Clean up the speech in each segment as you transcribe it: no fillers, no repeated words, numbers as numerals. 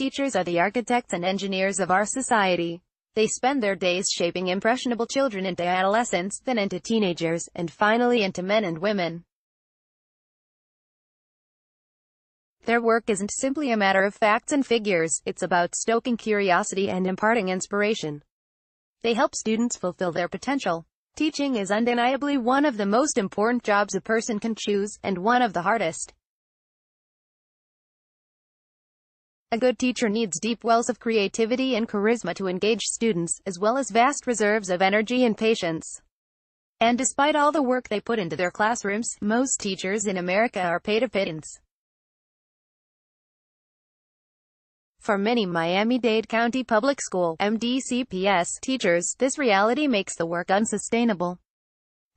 teachers are the architects and engineers of our society. They spend their days shaping impressionable children into adolescents, then into teenagers, and finally into men and women. Their work isn't simply a matter of facts and figures, it's about stoking curiosity and imparting inspiration. They help students fulfill their potential. Teaching is undeniably one of the most important jobs a person can choose, and one of the hardest. A good teacher needs deep wells of creativity and charisma to engage students, as well as vast reserves of energy and patience. And despite all the work they put into their classrooms, most teachers in America are paid a pittance. For many Miami-Dade County Public School (MDCPS) teachers, this reality makes the work unsustainable.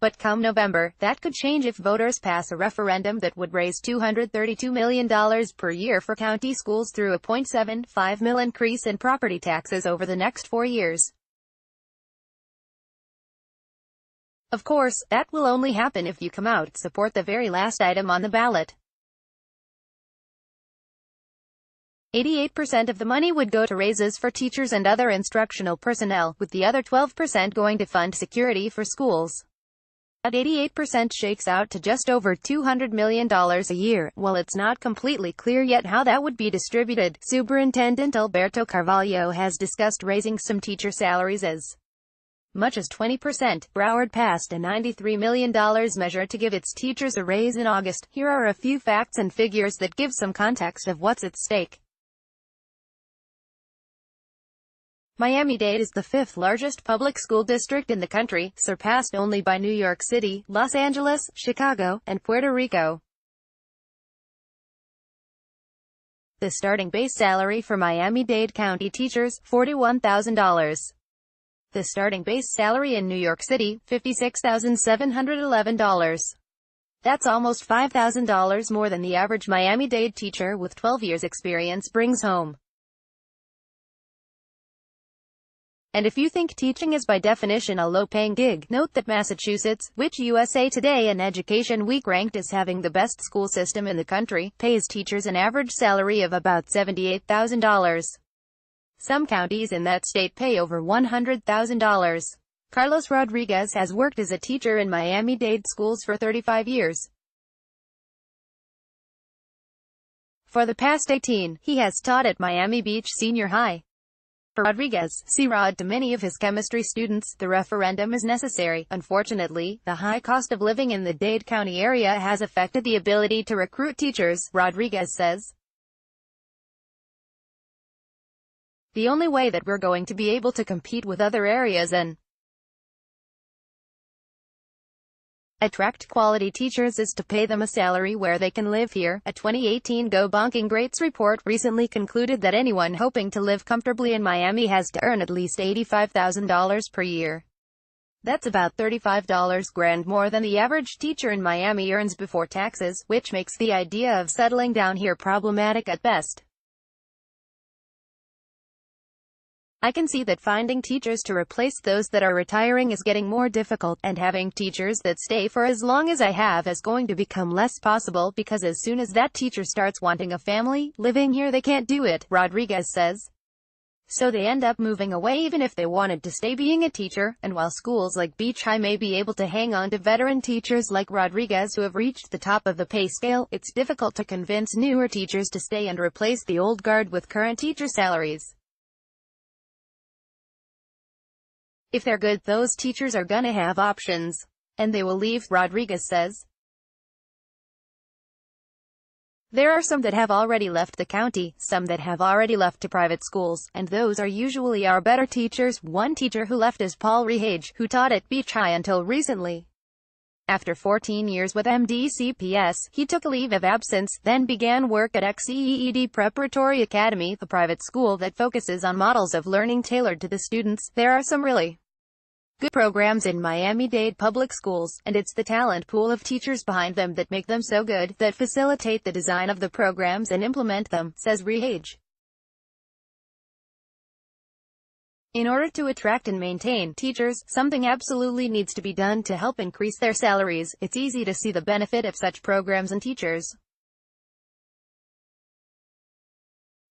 But come November, that could change if voters pass a referendum that would raise $232 million per year for county schools through a $0.75 million increase in property taxes over the next 4 years. Of course, that will only happen if you come out, support the very last item on the ballot. 88% of the money would go to raises for teachers and other instructional personnel, with the other 12% going to fund security for schools. That 88% shakes out to just over $200 million a year. While it's not completely clear yet how that would be distributed, Superintendent Alberto Carvalho has discussed raising some teacher salaries as much as 20%. Broward passed a $93 million measure to give its teachers a raise in August. Here are a few facts and figures that give some context of what's at stake. Miami-Dade is the fifth largest public school district in the country, surpassed only by New York City, Los Angeles, Chicago, and Puerto Rico. The starting base salary for Miami-Dade County teachers, $41,000. The starting base salary in New York City, $56,711. That's almost $5,000 more than the average Miami-Dade teacher with 12 years experience brings home. And if you think teaching is by definition a low-paying gig, note that Massachusetts, which USA Today and Education Week ranked as having the best school system in the country, pays teachers an average salary of about $78,000. Some counties in that state pay over $100,000. Carlos Rodriguez has worked as a teacher in Miami-Dade schools for 35 years. For the past 18, he has taught at Miami Beach Senior High. For Rodriguez, C-Rod, to many of his chemistry students, the referendum is necessary. Unfortunately, the high cost of living in the Dade County area has affected the ability to recruit teachers, Rodriguez says. The only way that we're going to be able to compete with other areas and attract quality teachers is to pay them a salary where they can live here. A 2018 Go Bonking Greats report recently concluded that anyone hoping to live comfortably in Miami has to earn at least $85,000 per year. That's about $35 grand more than the average teacher in Miami earns before taxes, which makes the idea of settling down here problematic at best. I can see that finding teachers to replace those that are retiring is getting more difficult, and having teachers that stay for as long as I have is going to become less possible because as soon as that teacher starts wanting a family, living here they can't do it, Rodriguez says. So they end up moving away even if they wanted to stay being a teacher, and while schools like Beach High may be able to hang on to veteran teachers like Rodriguez who have reached the top of the pay scale, it's difficult to convince newer teachers to stay and replace the old guard with current teacher salaries. If they're good, those teachers are gonna have options. And they will leave, Rodriguez says. There are some that have already left the county, some that have already left to private schools, and those are usually our better teachers. One teacher who left is Paul Rehage, who taught at Beach High until recently. After 14 years with MDCPS, he took a leave of absence, then began work at XEED Preparatory Academy, a private school that focuses on models of learning tailored to the students. There are some really good programs in Miami-Dade public schools, and it's the talent pool of teachers behind them that make them so good, that facilitate the design of the programs and implement them, says Rehage. In order to attract and maintain teachers, something absolutely needs to be done to help increase their salaries. It's easy to see the benefit of such programs and teachers.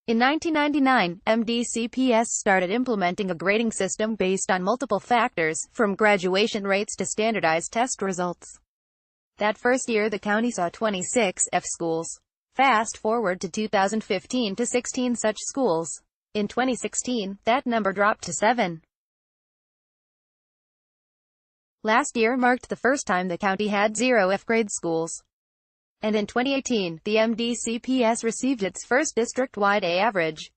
In 1999, MDCPS started implementing a grading system based on multiple factors, from graduation rates to standardized test results. That first year the county saw 26 F schools. Fast forward to 2015 to 16 such schools. In 2016, that number dropped to 7. Last year marked the first time the county had 0 F-grade schools. And in 2018, the MDCPS received its first district-wide A average.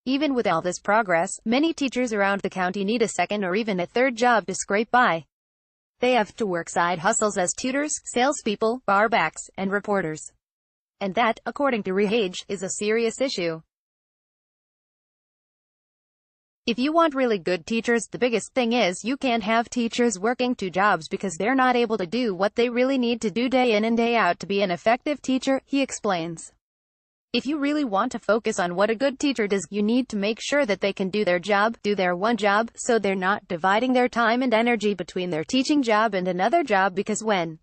Even with all this progress, many teachers around the county need a second or even a third job to scrape by. They have to work side hustles as tutors, salespeople, barbacks, and reporters. And that, according to Rehage, is a serious issue. If you want really good teachers, the biggest thing is you can't have teachers working 2 jobs because they're not able to do what they really need to do day in and day out to be an effective teacher, he explains. If you really want to focus on what a good teacher does, you need to make sure that they can do their job, do their one job, so they're not dividing their time and energy between their teaching job and another job, because when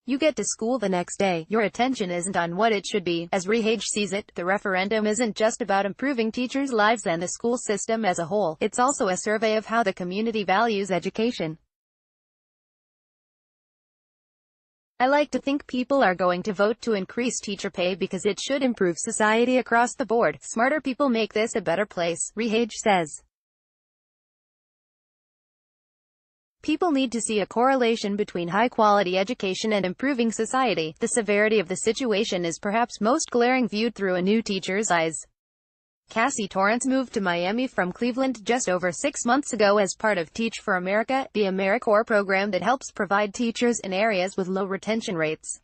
you get to school the next day, your attention isn't on what it should be. As Rehage sees it, the referendum isn't just about improving teachers' lives and the school system as a whole, it's also a survey of how the community values education. I like to think people are going to vote to increase teacher pay because it should improve society across the board. Smarter people make this a better place, Rehage says. People need to see a correlation between high-quality education and improving society. The severity of the situation is perhaps most glaring viewed through a new teacher's eyes. Cassie Torrance moved to Miami from Cleveland just over 6 months ago as part of Teach for America, the AmeriCorps program that helps provide teachers in areas with low retention rates.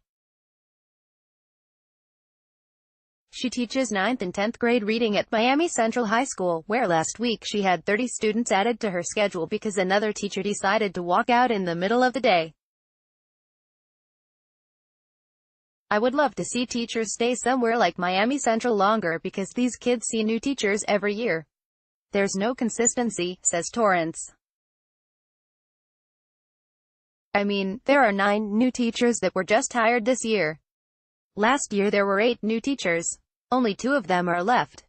She teaches 9th and 10th grade reading at Miami Central High School, where last week she had 30 students added to her schedule because another teacher decided to walk out in the middle of the day. I would love to see teachers stay somewhere like Miami Central longer because these kids see new teachers every year. There's no consistency, says Torrance. I mean, there are 9 new teachers that were just hired this year. Last year there were 8 new teachers. Only 2 of them are left.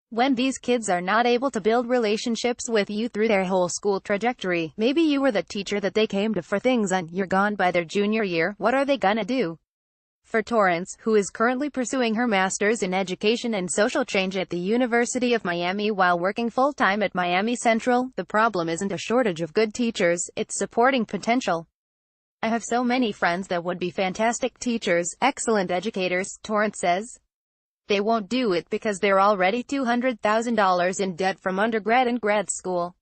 When these kids are not able to build relationships with you through their whole school trajectory, maybe you were the teacher that they came to for things and you're gone by their junior year, what are they gonna do? For Torrance, who is currently pursuing her master's in education and social change at the University of Miami while working full-time at Miami Central, the problem isn't a shortage of good teachers, it's supporting potential. I have so many friends that would be fantastic teachers, excellent educators, Torrance says. They won't do it because they're already $200,000 in debt from undergrad and grad school.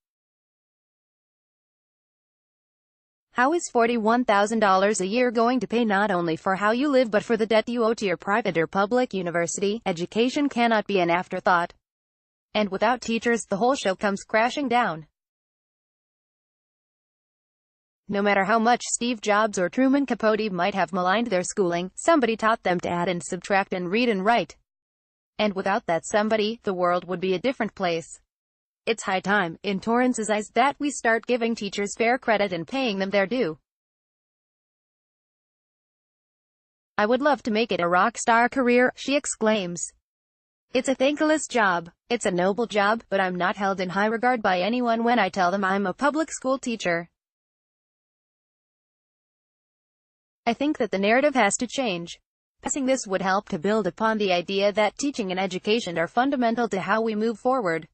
How is $41,000 a year going to pay not only for how you live but for the debt you owe to your private or public university? Education cannot be an afterthought. And without teachers, the whole show comes crashing down. No matter how much Steve Jobs or Truman Capote might have maligned their schooling, somebody taught them to add and subtract and read and write. And without that somebody, the world would be a different place. It's high time, in Torrance's eyes, that we start giving teachers fair credit and paying them their due. I would love to make it a rock star career, she exclaims. It's a thankless job. It's a noble job, but I'm not held in high regard by anyone when I tell them I'm a public school teacher. I think that the narrative has to change. Passing this would help to build upon the idea that teaching and education are fundamental to how we move forward.